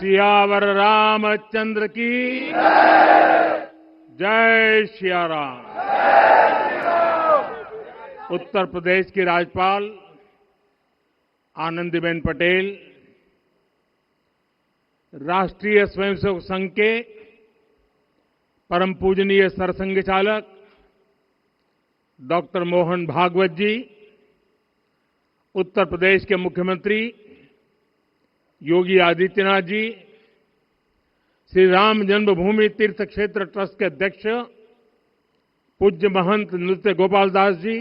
सियावर रामचंद्र की जय सिया राम। उत्तर प्रदेश की राज्यपाल आनंदीबेन पटेल, राष्ट्रीय स्वयंसेवक संघ के परम पूजनीय सरसंघ चालक डॉक्टर मोहन भागवत जी, उत्तर प्रदेश के मुख्यमंत्री योगी आदित्यनाथ जी, श्री राम जन्मभूमि तीर्थ क्षेत्र ट्रस्ट के अध्यक्ष पूज्य महंत नृत्य गोपाल दास जी,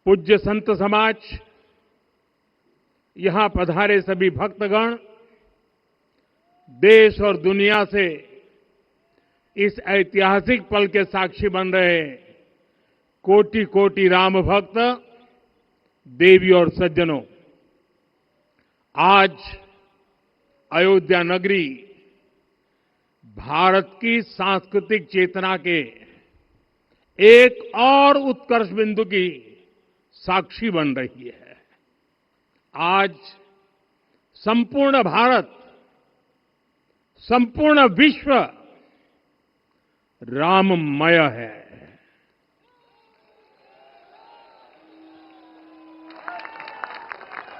पूज्य संत समाज, यहां पधारे सभी भक्तगण, देश और दुनिया से इस ऐतिहासिक पल के साक्षी बन रहे कोटि कोटि राम भक्त, देवी और सज्जनों, आज अयोध्या नगरी भारत की सांस्कृतिक चेतना के एक और उत्कर्ष बिंदु की साक्षी बन रही है। आज संपूर्ण भारत, संपूर्ण विश्व राममय है।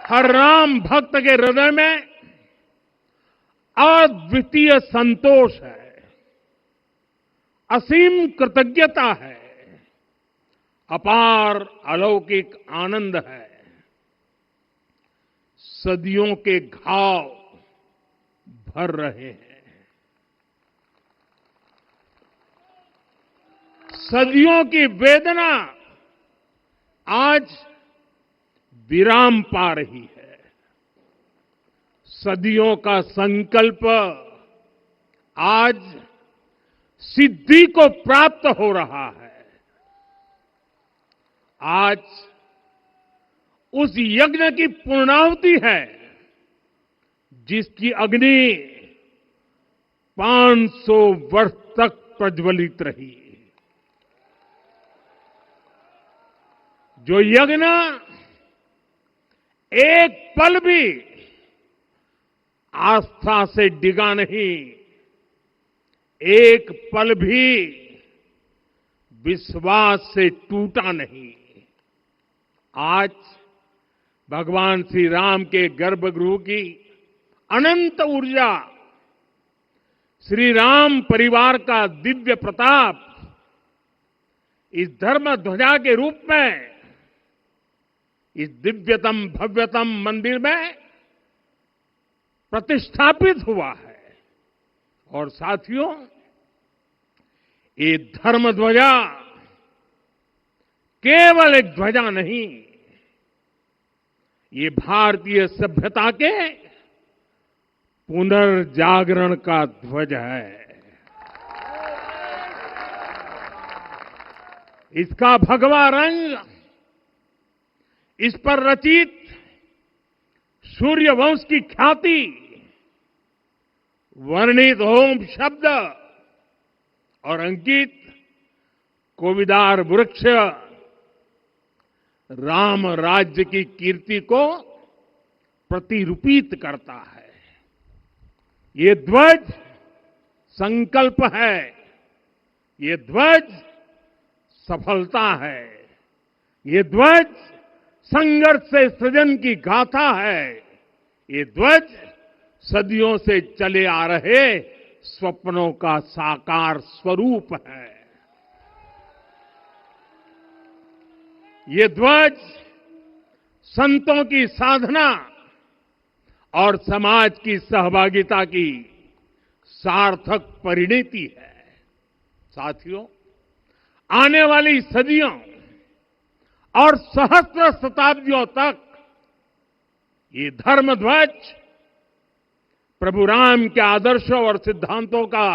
हर राम भक्त के हृदय में अद्वितीय संतोष है, असीम कृतज्ञता है, अपार अलौकिक आनंद है। सदियों के घाव भर रहे हैं, सदियों की वेदना आज विराम पा रही है, सदियों का संकल्प आज सिद्धि को प्राप्त हो रहा है। आज उस यज्ञ की पूर्णाहुति है जिसकी अग्नि 500 वर्ष तक प्रज्वलित रही। जो यज्ञ एक पल भी आस्था से डिगा नहीं, एक पल भी विश्वास से टूटा नहीं। आज भगवान श्री राम के गर्भगृह की अनंत ऊर्जा, श्री राम परिवार का दिव्य प्रताप इस धर्म ध्वजा के रूप में इस दिव्यतम भव्यतम मंदिर में प्रतिष्ठापित हुआ है। और साथियों, ये धर्म ध्वजा केवल एक ध्वजा नहीं, ये भारतीय सभ्यता के पुनर्जागरण का ध्वज है। इसका भगवा रंग, इस पर रचित सूर्यवंश की ख्याति, वर्णित ओम शब्द और अंकित कोविदार वृक्ष राम राज्य की कीर्ति को प्रतिरूपित करता है। ये ध्वज संकल्प है, ये ध्वज सफलता है, ये ध्वज संघर्ष से सृजन की गाथा है, ये ध्वज सदियों से चले आ रहे स्वप्नों का साकार स्वरूप है। ये ध्वज संतों की साधना और समाज की सहभागिता की सार्थक परिणति है। साथियों, आने वाली सदियों और सहस्त्र शताब्दियों तक ये धर्म ध्वज प्रभु राम के आदर्शों और सिद्धांतों का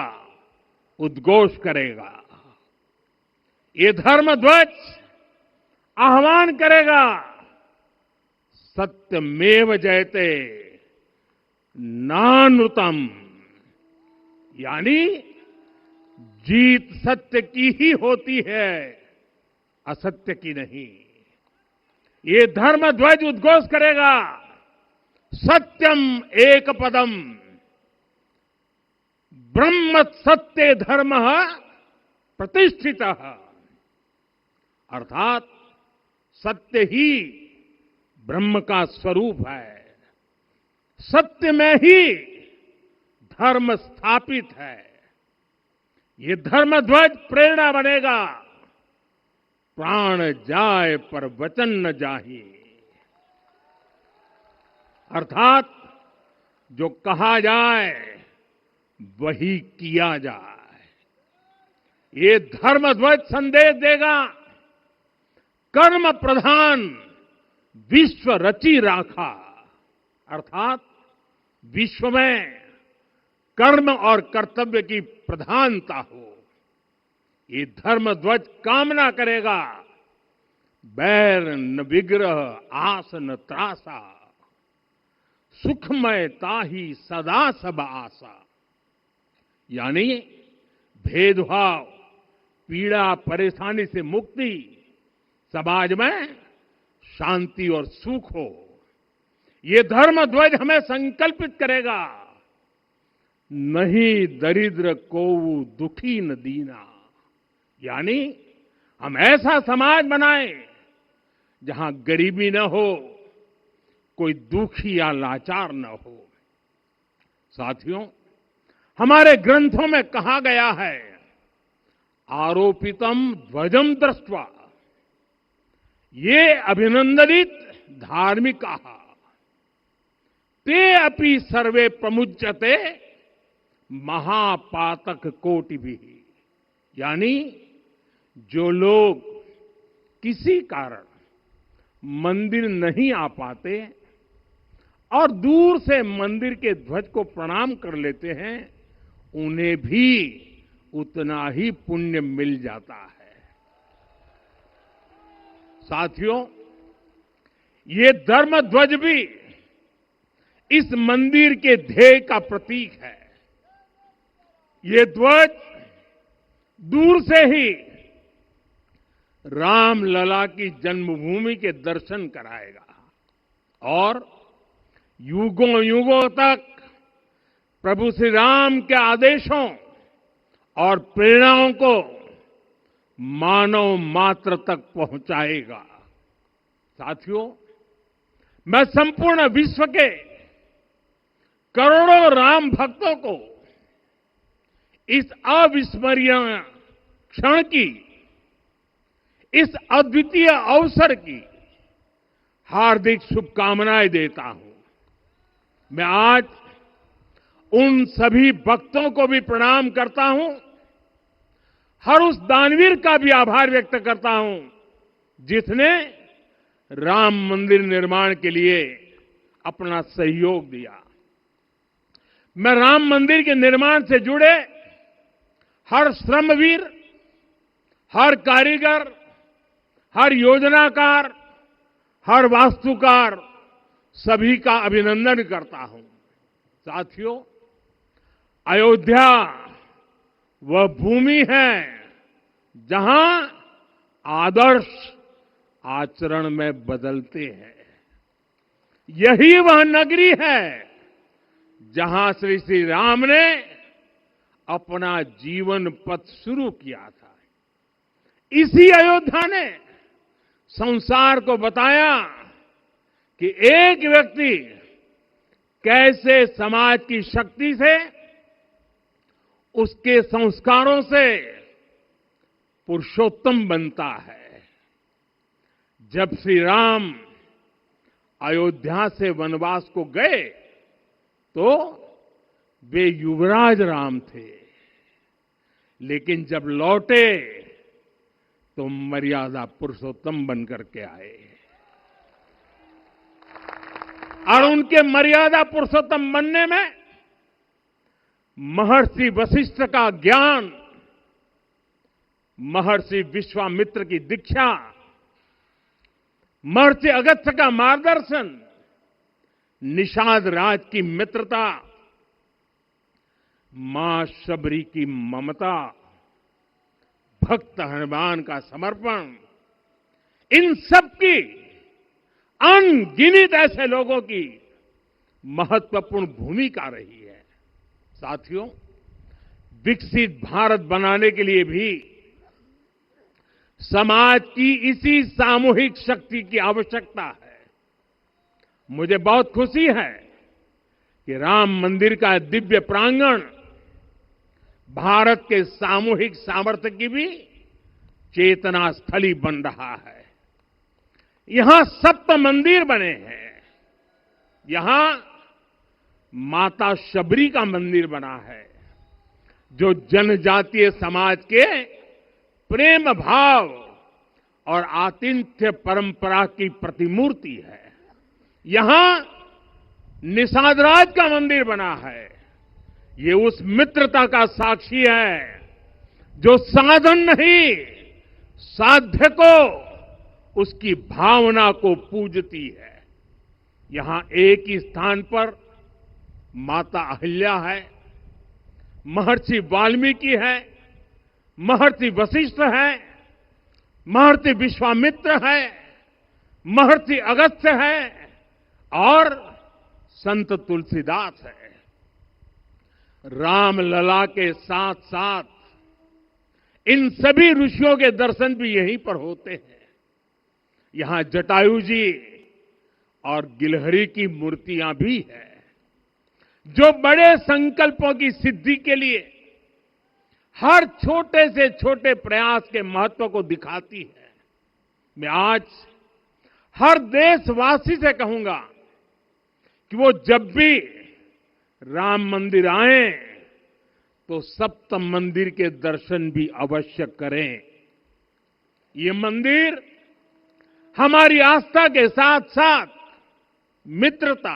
उद्घोष करेगा। ये धर्म ध्वज आह्वान करेगा, सत्यमेव जयते नानृतम, यानी जीत सत्य की ही होती है, असत्य की नहीं। ये धर्म ध्वज उद्घोष करेगा, सत्यम एक पदम ब्रह्म सत्य धर्म प्रतिष्ठित, अर्थात सत्य ही ब्रह्म का स्वरूप है, सत्य में ही धर्म स्थापित है। ये धर्म ध्वज प्रेरणा बनेगा, प्राण जाए पर वचन न जाहि, अर्थात जो कहा जाए वही किया जाए। ये धर्म ध्वज संदेश देगा, कर्म प्रधान विश्व रची राखा, अर्थात विश्व में कर्म और कर्तव्य की प्रधानता हो। ये धर्म ध्वज कामना करेगा, बैर न विग्रह आस न त्रासा, सुखमय ताहि सदा सब आशा। यानी भेदभाव, पीड़ा, परेशानी से मुक्ति, समाज में शांति और सुख हो। ये धर्म ध्वज हमें संकल्पित करेगा, नहीं दरिद्र को दुखी न दीना, यानी हम ऐसा समाज बनाएं जहां गरीबी न हो, कोई दुखी या लाचार न हो। साथियों, हमारे ग्रंथों में कहा गया है, आरोपितम ध्वजम दृष्ट्वा ये अभिनंदनित धार्मिका ते अपि सर्वे प्रमुच्यते महापातक कोटि भी, यानी जो लोग किसी कारण मंदिर नहीं आ पाते और दूर से मंदिर के ध्वज को प्रणाम कर लेते हैं, उन्हें भी उतना ही पुण्य मिल जाता है। साथियों, ये धर्म ध्वज भी इस मंदिर के ध्येय का प्रतीक है। ये ध्वज दूर से ही राम लला की जन्मभूमि के दर्शन कराएगा और युगों युगों तक प्रभु श्री राम के आदेशों और प्रेरणाओं को मानव मात्र तक पहुंचाएगा। साथियों, मैं संपूर्ण विश्व के करोड़ों राम भक्तों को इस अविस्मरणीय क्षण की, इस अद्वितीय अवसर की हार्दिक शुभकामनाएं देता हूं। मैं आज उन सभी भक्तों को भी प्रणाम करता हूं, हर उस दानवीर का भी आभार व्यक्त करता हूं जिसने राम मंदिर निर्माण के लिए अपना सहयोग दिया। मैं राम मंदिर के निर्माण से जुड़े हर श्रमवीर, हर कारीगर, हर योजनाकार, हर वास्तुकार, सभी का अभिनंदन करता हूं। साथियों, अयोध्या वह भूमि है जहां आदर्श आचरण में बदलते हैं। यही वह नगरी है जहां श्री श्री राम ने अपना जीवन पथ शुरू किया था। इसी अयोध्या ने संसार को बताया कि एक व्यक्ति कैसे समाज की शक्ति से, उसके संस्कारों से पुरुषोत्तम बनता है। जब श्री राम अयोध्या से वनवास को गए तो वे युवराज राम थे, लेकिन जब लौटे तो मर्यादा पुरुषोत्तम बनकर के आए और उनके मर्यादा पुरुषोत्तम बनने में महर्षि वशिष्ठ का ज्ञान, महर्षि विश्वामित्र की दीक्षा, महर्षि अगस्त्य का मार्गदर्शन, निषाद राज की मित्रता, मां शबरी की ममता, भक्त हनुमान का समर्पण, इन सब की, अनगिनत ऐसे लोगों की महत्वपूर्ण भूमिका रही है। साथियों, विकसित भारत बनाने के लिए भी समाज की इसी सामूहिक शक्ति की आवश्यकता है। मुझे बहुत खुशी है कि राम मंदिर का दिव्य प्रांगण भारत के सामूहिक सामर्थ्य की भी चेतना स्थली बन रहा है। यहां सप्त मंदिर बने हैं। यहां माता शबरी का मंदिर बना है, जो जनजातीय समाज के प्रेम भाव और आतिथ्य परंपरा की प्रतिमूर्ति है। यहां निषादराज का मंदिर बना है। ये उस मित्रता का साक्षी है जो साधन नहीं, साध्य को, उसकी भावना को पूजती है। यहां एक ही स्थान पर माता अहिल्या है, महर्षि वाल्मीकि है, महर्षि वशिष्ठ है, महर्षि विश्वामित्र है, महर्षि अगस्त्य है और संत तुलसीदास है। रामलला के साथ साथ इन सभी ऋषियों के दर्शन भी यहीं पर होते हैं। यहां जटायु जी और गिलहरी की मूर्तियां भी है, जो बड़े संकल्पों की सिद्धि के लिए हर छोटे से छोटे प्रयास के महत्व को दिखाती है। मैं आज हर देशवासी से कहूंगा कि वो जब भी राम मंदिर आए तो सप्त मंदिर के दर्शन भी अवश्य करें। ये मंदिर हमारी आस्था के साथ साथ मित्रता,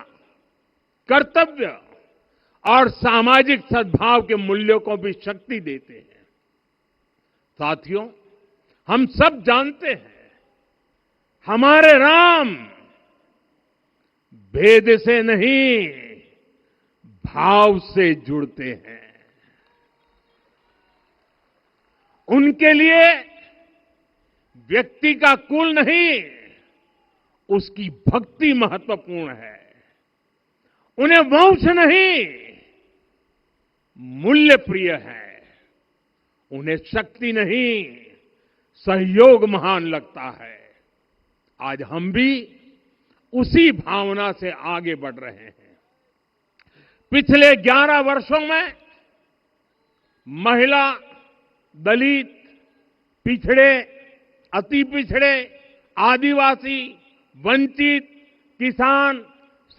कर्तव्य और सामाजिक सद्भाव के मूल्यों को भी शक्ति देते हैं। साथियों, हम सब जानते हैं हमारे राम भेद से नहीं, भाव से जुड़ते हैं। उनके लिए व्यक्ति का कुल नहीं, उसकी भक्ति महत्वपूर्ण है। उन्हें वंश नहीं, मूल्य प्रिय है। उन्हें शक्ति नहीं, सहयोग महान लगता है। आज हम भी उसी भावना से आगे बढ़ रहे हैं। पिछले 11 वर्षों में महिला, दलित, पिछड़े, अति पिछड़े, आदिवासी, वंचित, किसान,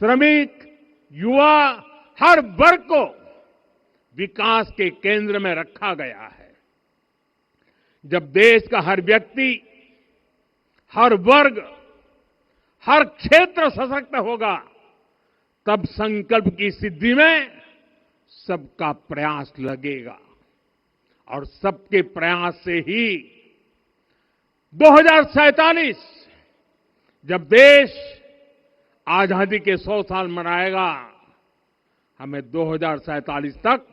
श्रमिक, युवा, हर वर्ग को विकास के केंद्र में रखा गया है। जब देश का हर व्यक्ति, हर वर्ग, हर क्षेत्र सशक्त होगा, तब संकल्प की सिद्धि में सबका प्रयास लगेगा और सबके प्रयास से ही 2047 जब देश आजादी के 100 साल मनाएगा, हमें 2047 तक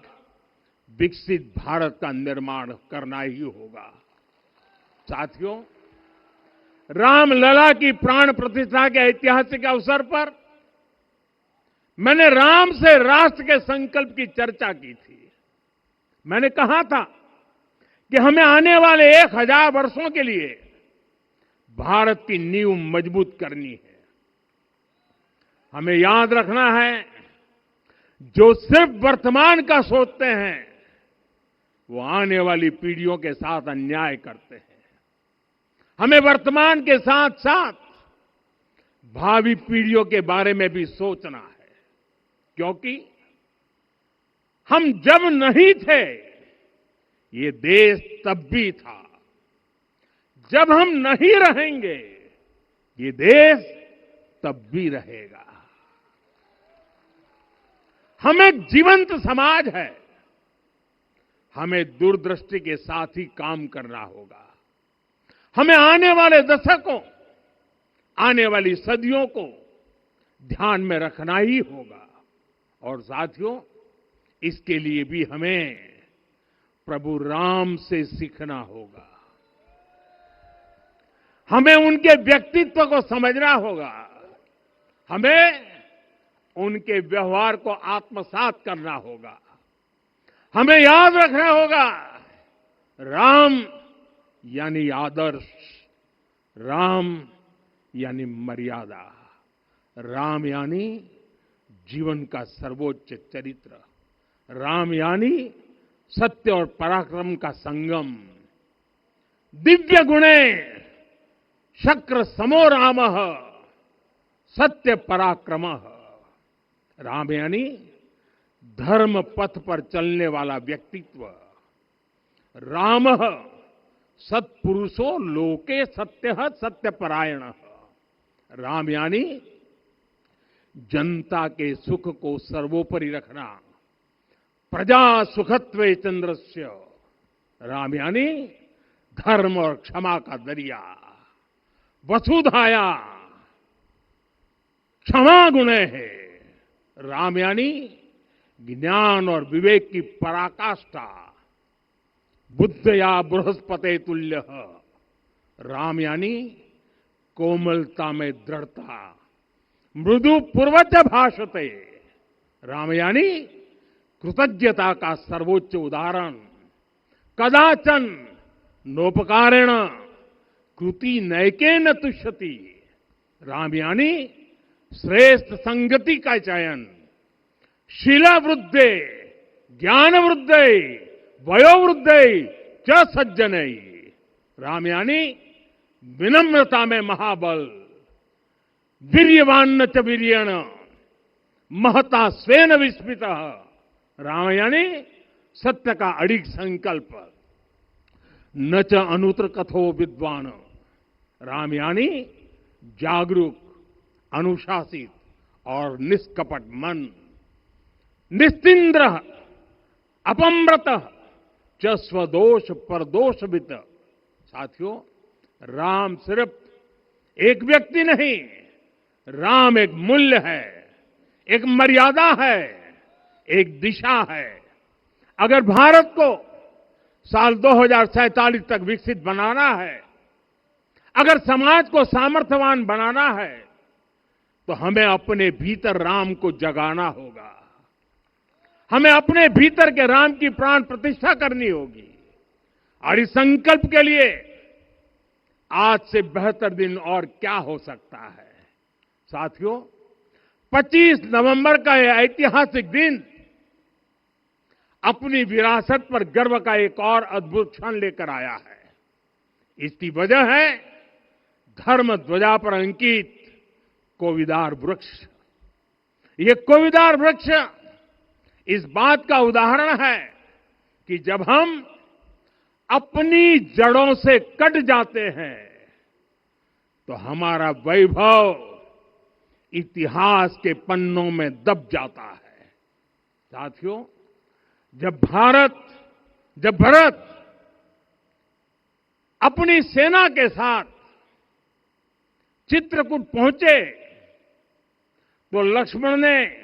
विकसित भारत का निर्माण करना ही होगा। साथियों, रामलला की प्राण प्रतिष्ठा के ऐतिहासिक अवसर पर मैंने राम से राष्ट्र के संकल्प की चर्चा की थी। मैंने कहा था कि हमें आने वाले 1000 वर्षों के लिए भारत की नींव मजबूत करनी है। हमें याद रखना है, जो सिर्फ वर्तमान का सोचते हैं वो आने वाली पीढ़ियों के साथ अन्याय करते हैं। हमें वर्तमान के साथ साथ भावी पीढ़ियों के बारे में भी सोचना है, क्योंकि हम जब नहीं थे ये देश तब भी था, जब हम नहीं रहेंगे ये देश तब भी रहेगा। हम एक जीवंत समाज है, हमें दूरदृष्टि के साथ ही काम करना होगा। हमें आने वाले दशकों, आने वाली सदियों को ध्यान में रखना ही होगा। और साथियों, इसके लिए भी हमें प्रभु राम से सीखना होगा। हमें उनके व्यक्तित्व को समझना होगा। हमें उनके व्यवहार को आत्मसात करना होगा। हमें याद रखना होगा, राम यानी आदर्श, राम यानी मर्यादा, राम यानी जीवन का सर्वोच्च चरित्र, राम यानी सत्य और पराक्रम का संगम। दिव्य गुणे शक्र समो रामः सत्य पराक्रमः। राम यानी धर्म पथ पर चलने वाला व्यक्तित्व। रामः सत्पुरुषो लोके सत्यः सत्यपरायणः। राम यानी जनता के सुख को सर्वोपरि रखना, प्रजा सुखत्वे चंद्रस्य। राम यानी धर्म और क्षमा का दरिया। वसुधाया क्षमा गुणे है। राम यानी ज्ञान और विवेक की पराकाष्ठा। बुद्धया बृहस्पते तुल्य। राम यानी कोमलता में दृढ़ता। मृदु पूर्वज भाषते। राम यानी कृतज्ञता का सर्वोच्च उदाहरण। कदाचन नोपकारेण कृति नैकेन तुष्यति। राम यानी श्रेष्ठ संगति का चयन। शीला वृद्धे ज्ञान वृद्धे वयोवृद्धे च सज्जने। राम यानी विनम्रता में महाबल। वीर्यवान च वीर्येण महता स्वेन विस्मितः। राम यानी सत्य का अडिग संकल्प। न च अनुत्र कथो विद्वान। राम यानी जागरूक, अनुशासित और निष्कपट मन। निस्तिंद्र अपम्रत च स्वदोष परदोषवित। साथियों, राम सिर्फ एक व्यक्ति नहीं, राम एक मूल्य है, एक मर्यादा है, एक दिशा है। अगर भारत को साल 2047 तक विकसित बनाना है, अगर समाज को सामर्थ्यवान बनाना है, तो हमें अपने भीतर राम को जगाना होगा। हमें अपने भीतर के राम की प्राण प्रतिष्ठा करनी होगी। और इस संकल्प के लिए आज से बेहतर दिन और क्या हो सकता है। साथियों, 25 नवंबर का यह ऐतिहासिक दिन अपनी विरासत पर गर्व का एक और अद्भुत क्षण लेकर आया है। इसकी वजह है धर्म ध्वजा पर अंकित कोविदार वृक्ष। ये कोविदार वृक्ष इस बात का उदाहरण है कि जब हम अपनी जड़ों से कट जाते हैं तो हमारा वैभव इतिहास के पन्नों में दब जाता है। साथियों, जब भरत अपनी सेना के साथ चित्रकूट पहुंचे तो लक्ष्मण ने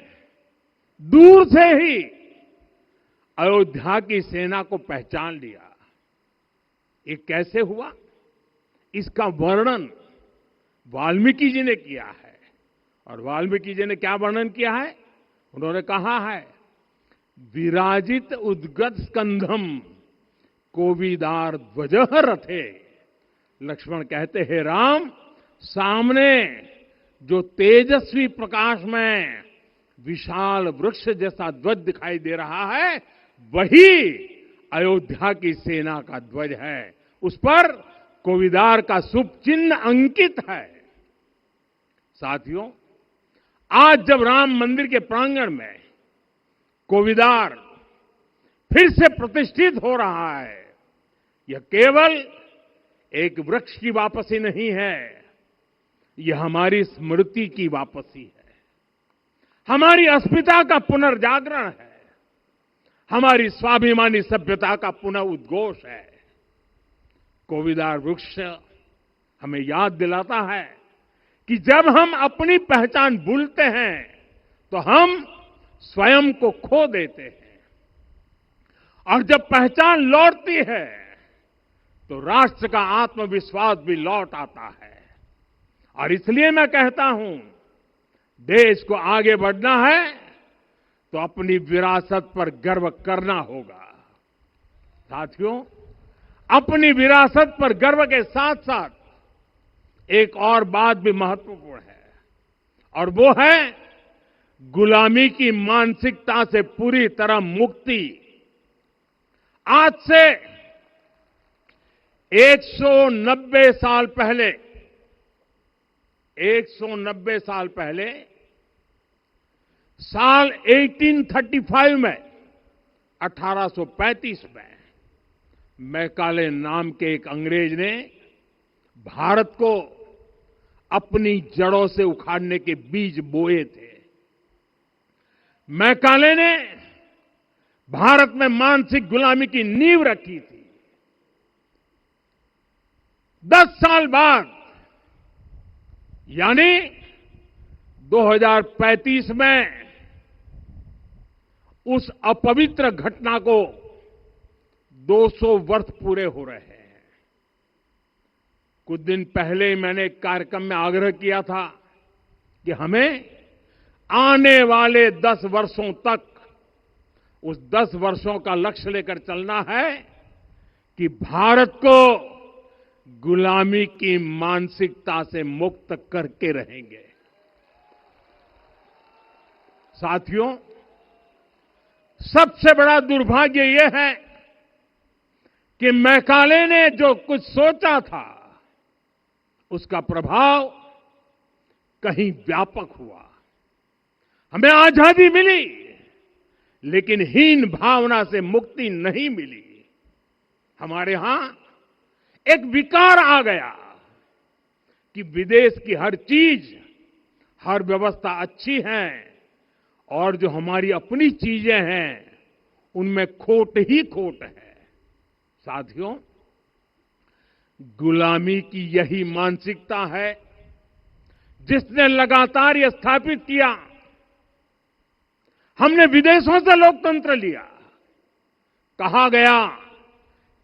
दूर से ही अयोध्या की सेना को पहचान लिया। ये कैसे हुआ, इसका वर्णन वाल्मीकि जी ने किया है। और वाल्मीकि जी ने क्या वर्णन किया है? उन्होंने कहा है, विराजित उद्गत स्कंधम कोविदार ध्वजः रथे। लक्ष्मण कहते हैं, राम, सामने जो तेजस्वी प्रकाश में विशाल वृक्ष जैसा ध्वज दिखाई दे रहा है, वही अयोध्या की सेना का ध्वज है। उस पर कोविदार का शुभ चिन्ह अंकित है। साथियों, आज जब राम मंदिर के प्रांगण में कोविदार फिर से प्रतिष्ठित हो रहा है, यह केवल एक वृक्ष की वापसी नहीं है, यह हमारी स्मृति की वापसी है, हमारी अस्मिता का पुनर्जागरण है, हमारी स्वाभिमानी सभ्यता का पुनः उद्घोष है। कोविदार वृक्ष हमें याद दिलाता है कि जब हम अपनी पहचान भूलते हैं तो हम स्वयं को खो देते हैं, और जब पहचान लौटती है तो राष्ट्र का आत्मविश्वास भी लौट आता है। और इसलिए मैं कहता हूं, देश को आगे बढ़ना है तो अपनी विरासत पर गर्व करना होगा। साथियों, अपनी विरासत पर गर्व के साथ साथ एक और बात भी महत्वपूर्ण है, और वो है गुलामी की मानसिकता से पूरी तरह मुक्ति। आज से 190 साल पहले 190 साल पहले साल 1835 में 1835 में मैकाले नाम के एक अंग्रेज ने भारत को अपनी जड़ों से उखाड़ने के बीज बोए थे। मैकाले ने भारत में मानसिक गुलामी की नींव रखी थी। 10 साल बाद यानी 2035 में उस अपवित्र घटना को 200 वर्ष पूरे हो रहे हैं। कुछ दिन पहले मैंने एक कार्यक्रम में आग्रह किया था कि हमें आने वाले 10 वर्षों तक उस 10 वर्षों का लक्ष्य लेकर चलना है कि भारत को गुलामी की मानसिकता से मुक्त करके रहेंगे। साथियों, सबसे बड़ा दुर्भाग्य यह है कि मैकाले ने जो कुछ सोचा था उसका प्रभाव कहीं व्यापक हुआ। हमें आजादी मिली, लेकिन हीन भावना से मुक्ति नहीं मिली। हमारे यहां एक विकार आ गया कि विदेश की हर चीज, हर व्यवस्था अच्छी है और जो हमारी अपनी चीजें हैं उनमें खोट ही खोट है। साथियों, गुलामी की यही मानसिकता है जिसने लगातार यह स्थापित किया। हमने विदेशों से लोकतंत्र लिया। कहा गया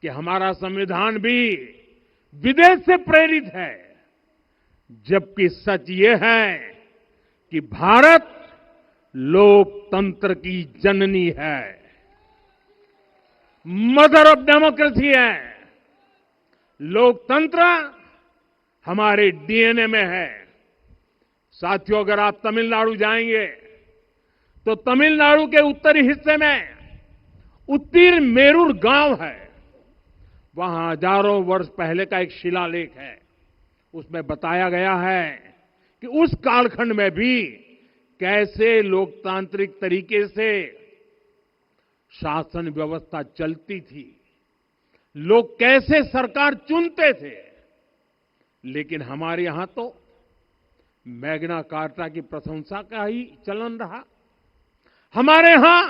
कि हमारा संविधान भी विदेश से प्रेरित है, जबकि सच ये है कि भारत लोकतंत्र की जननी है, मदर ऑफ डेमोक्रेसी है। लोकतंत्र हमारे डीएनए में है। साथियों, अगर आप तमिलनाडु जाएंगे तो तमिलनाडु के उत्तरी हिस्से में उत्तीर मेरूर गांव है। वहां हजारों वर्ष पहले का एक शिलालेख है। उसमें बताया गया है कि उस कालखंड में भी कैसे लोकतांत्रिक तरीके से शासन व्यवस्था चलती थी, लोग कैसे सरकार चुनते थे। लेकिन हमारे यहां तो मैग्ना कार्टा की प्रशंसा का ही चलन रहा। हमारे यहां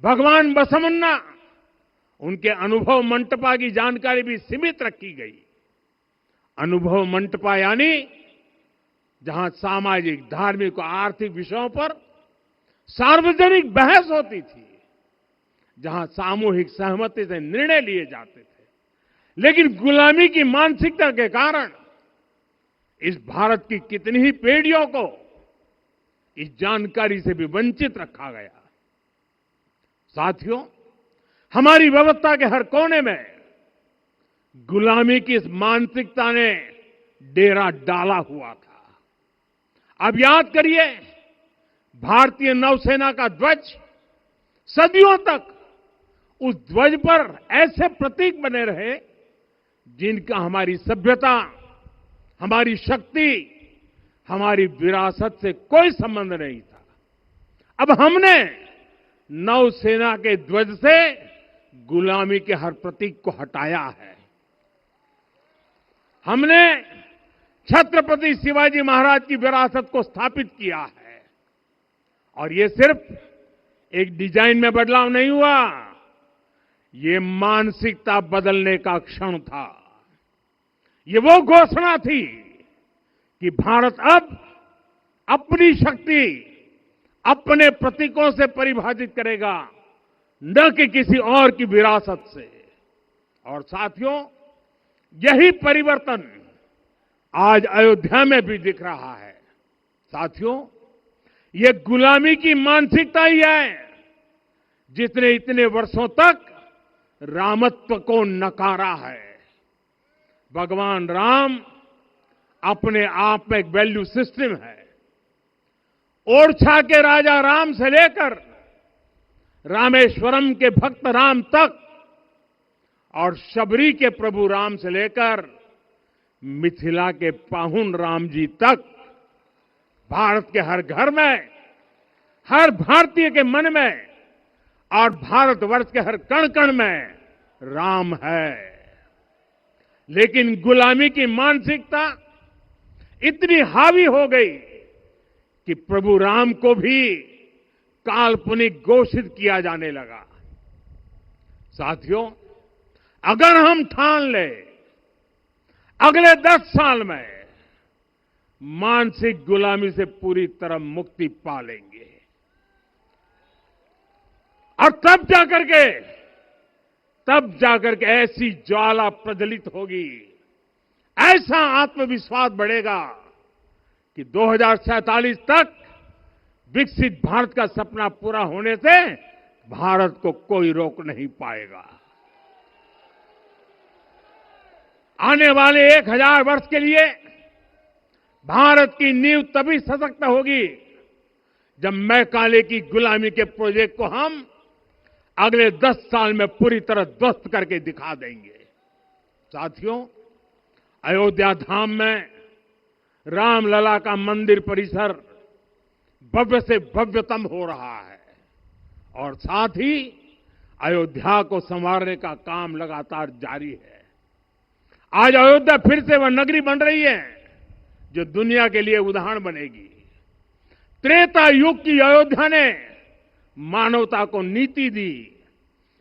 भगवान बसवन्ना, उनके अनुभव मंटपा की जानकारी भी सीमित रखी गई। अनुभव मंटपा यानी जहां सामाजिक, धार्मिक और आर्थिक विषयों पर सार्वजनिक बहस होती थी, जहां सामूहिक सहमति से निर्णय लिए जाते थे। लेकिन गुलामी की मानसिकता के कारण इस भारत की कितनी ही पीढ़ियों को इस जानकारी से भी वंचित रखा गया। साथियों, हमारी व्यवस्था के हर कोने में गुलामी की इस मानसिकता ने डेरा डाला हुआ था। अब याद करिए, भारतीय नौसेना का ध्वज सदियों तक उस ध्वज पर ऐसे प्रतीक बने रहे जिनका हमारी सभ्यता, हमारी शक्ति, हमारी विरासत से कोई संबंध नहीं था। अब हमने नौसेना के ध्वज से गुलामी के हर प्रतीक को हटाया है। हमने छत्रपति शिवाजी महाराज की विरासत को स्थापित किया है। और ये सिर्फ एक डिजाइन में बदलाव नहीं हुआ, ये मानसिकता बदलने का क्षण था। ये वो घोषणा थी कि भारत अब अपनी शक्ति अपने प्रतीकों से परिभाषित करेगा, न कि किसी और की विरासत से। और साथियों, यही परिवर्तन आज अयोध्या में भी दिख रहा है। साथियों, ये गुलामी की मानसिकता ही है जिसने इतने वर्षों तक रामत्व को नकारा है। भगवान राम अपने आप में एक वैल्यू सिस्टम है। ओरछा के राजा राम से लेकर रामेश्वरम के भक्त राम तक और शबरी के प्रभु राम से लेकर मिथिला के पाहुन राम जी तक भारत के हर घर में, हर भारतीय के मन में और भारतवर्ष के हर कण कण में राम है। लेकिन गुलामी की मानसिकता इतनी हावी हो गई कि प्रभु राम को भी काल्पनिक घोषित किया जाने लगा। साथियों, अगर हम ठान लें अगले 10 साल में मानसिक गुलामी से पूरी तरह मुक्ति पा लेंगे और तब जाकर के ऐसी ज्वाला प्रज्वलित होगी, ऐसा आत्मविश्वास बढ़ेगा कि 2047 तक विकसित भारत का सपना पूरा होने से भारत को कोई रोक नहीं पाएगा। आने वाले 1000 वर्ष के लिए भारत की नींव तभी सशक्त होगी जब मैकाले की गुलामी के प्रोजेक्ट को हम अगले 10 साल में पूरी तरह ध्वस्त करके दिखा देंगे। साथियों, अयोध्या धाम में रामलला का मंदिर परिसर भव्य से भव्यतम हो रहा है और साथ ही अयोध्या को संवारने का काम लगातार जारी है। आज अयोध्या फिर से वह नगरी बन रही है जो दुनिया के लिए उदाहरण बनेगी। त्रेता युग की अयोध्या ने मानवता को नीति दी।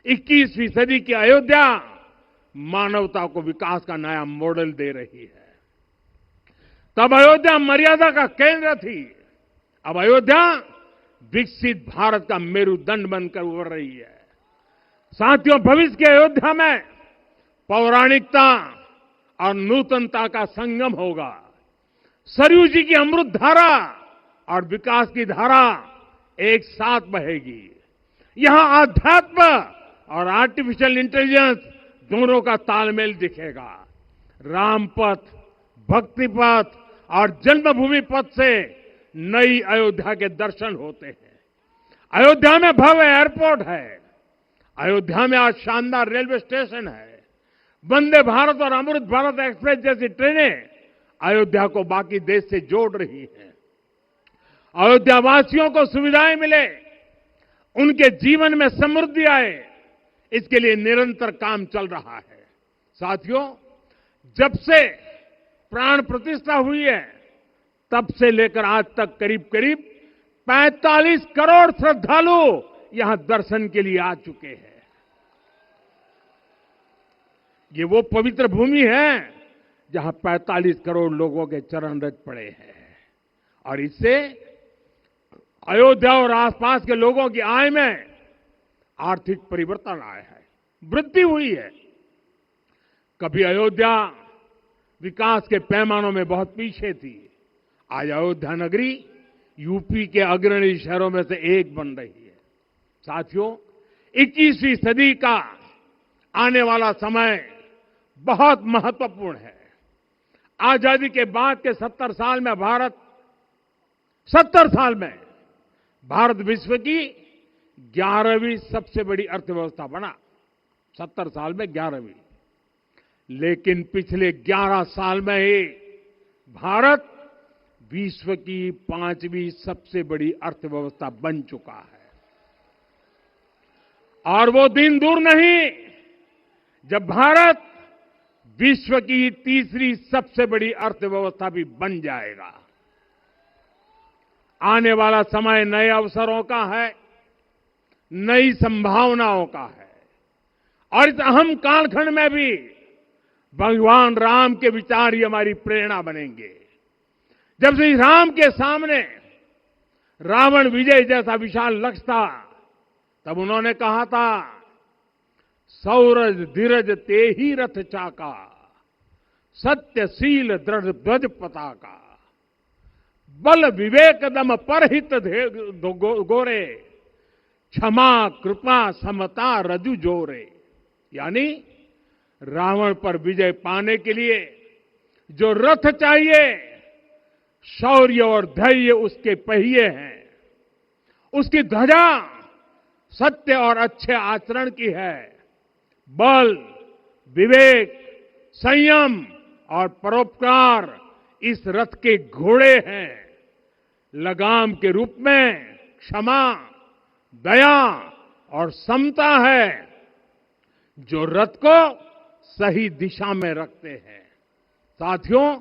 21वीं सदी की अयोध्या मानवता को विकास का नया मॉडल दे रही है। तब अयोध्या मर्यादा का केंद्र थी, अब अयोध्या विकसित भारत का मेरुदंड बनकर उभर रही है। साथियों, भविष्य की अयोध्या में पौराणिकता और नूतनता का संगम होगा। सरयू जी की अमृत धारा और विकास की धारा एक साथ बहेगी। यहां आध्यात्म और आर्टिफिशियल इंटेलिजेंस दोनों का तालमेल दिखेगा। राम पथ, भक्ति पथ और जन्मभूमि पथ से नई अयोध्या के दर्शन होते हैं। अयोध्या में भव्य एयरपोर्ट है। अयोध्या में आज शानदार रेलवे स्टेशन है। वंदे भारत और अमृत भारत एक्सप्रेस जैसी ट्रेनें अयोध्या को बाकी देश से जोड़ रही हैं। अयोध्या वासियों को सुविधाएं मिले, उनके जीवन में समृद्धि आए, इसके लिए निरंतर काम चल रहा है। साथियों, जब से प्राण प्रतिष्ठा हुई है तब से लेकर आज तक करीब करीब 45 करोड़ श्रद्धालु यहां दर्शन के लिए आ चुके हैं। ये वो पवित्र भूमि है जहां 45 करोड़ लोगों के चरण रज पड़े हैं और इससे अयोध्या और आसपास के लोगों की आय में आर्थिक परिवर्तन आया है, वृद्धि हुई है। कभी अयोध्या विकास के पैमानों में बहुत पीछे थी, आज अयोध्या नगरी यूपी के अग्रणी शहरों में से एक बन रही है। साथियों, 21वीं सदी का आने वाला समय बहुत महत्वपूर्ण है। आजादी के बाद के 70 साल में भारत विश्व की 11वीं सबसे बड़ी अर्थव्यवस्था बना। 70 साल में 11वीं। लेकिन पिछले 11 साल में ही भारत विश्व की 5वीं सबसे बड़ी अर्थव्यवस्था बन चुका है। और वो दिन दूर नहीं जब भारत विश्व की 3री सबसे बड़ी अर्थव्यवस्था भी बन जाएगा। आने वाला समय नए अवसरों का है, नई संभावनाओं का है और इस अहम कालखंड में भी भगवान राम के विचार ही हमारी प्रेरणा बनेंगे। जब श्री राम के सामने रावण विजय जैसा विशाल लक्ष्य था, तब उन्होंने कहा था, सौरज धीरज ते ही रथ चाका, सत्यशील दृढ़ ध्वज पताका। बल विवेक दम परहित गोरे, क्षमा कृपा समता रजु जोरे। यानी रावण पर विजय पाने के लिए जो रथ चाहिए, शौर्य और धैर्य उसके पहिए हैं, उसकी ध्वजा सत्य और अच्छे आचरण की है। बल, विवेक, संयम और परोपकार इस रथ के घोड़े हैं। लगाम के रूप में क्षमा, दया और समता है, जो रथ को सही दिशा में रखते हैं। साथियों,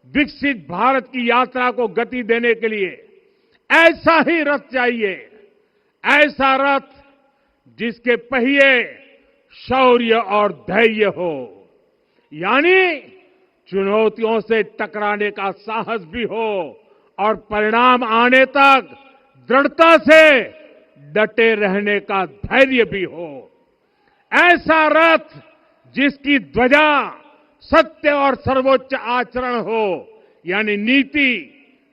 विकसित भारत की यात्रा को गति देने के लिए ऐसा ही रथ चाहिए, ऐसा रथ जिसके पहिए शौर्य और धैर्य हो, यानी चुनौतियों से टकराने का साहस भी हो और परिणाम आने तक दृढ़ता से डटे रहने का धैर्य भी हो। ऐसा रथ जिसकी ध्वजा सत्य और सर्वोच्च आचरण हो, यानी नीति,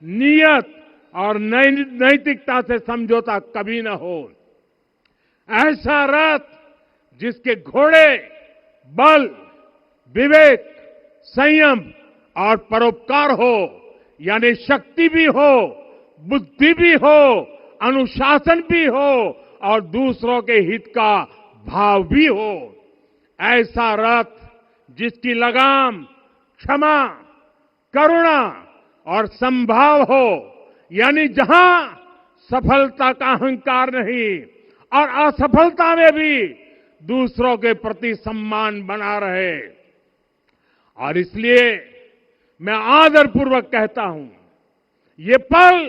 नियत और नैतिकता से समझौता कभी न हो। ऐसा रथ जिसके घोड़े बल, विवेक, संयम और परोपकार हो, यानी शक्ति भी हो, बुद्धि भी हो, अनुशासन भी हो और दूसरों के हित का भाव भी हो। ऐसा रथ जिसकी लगाम क्षमा, करुणा और संभाव हो, यानी जहां सफलता का अहंकार नहीं और असफलता में भी दूसरों के प्रति सम्मान बना रहे। और इसलिए मैं आदरपूर्वक कहता हूं, ये पल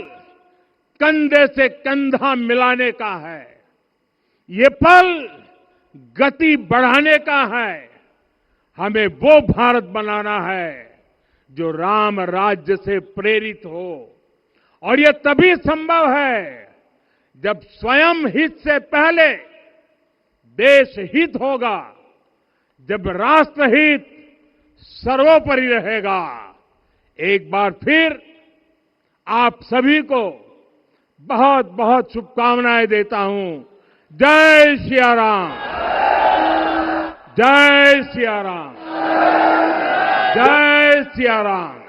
कंधे से कंधा मिलाने का है, ये पल गति बढ़ाने का है। हमें वो भारत बनाना है जो राम राज्य से प्रेरित हो, और ये तभी संभव है जब स्वयं हित से पहले देश हित होगा, जब राष्ट्रहित सर्वोपरि रहेगा। एक बार फिर आप सभी को बहुत बहुत शुभकामनाएं देता हूं। जय सिया राम, जय सिया राम, जय सिया राम।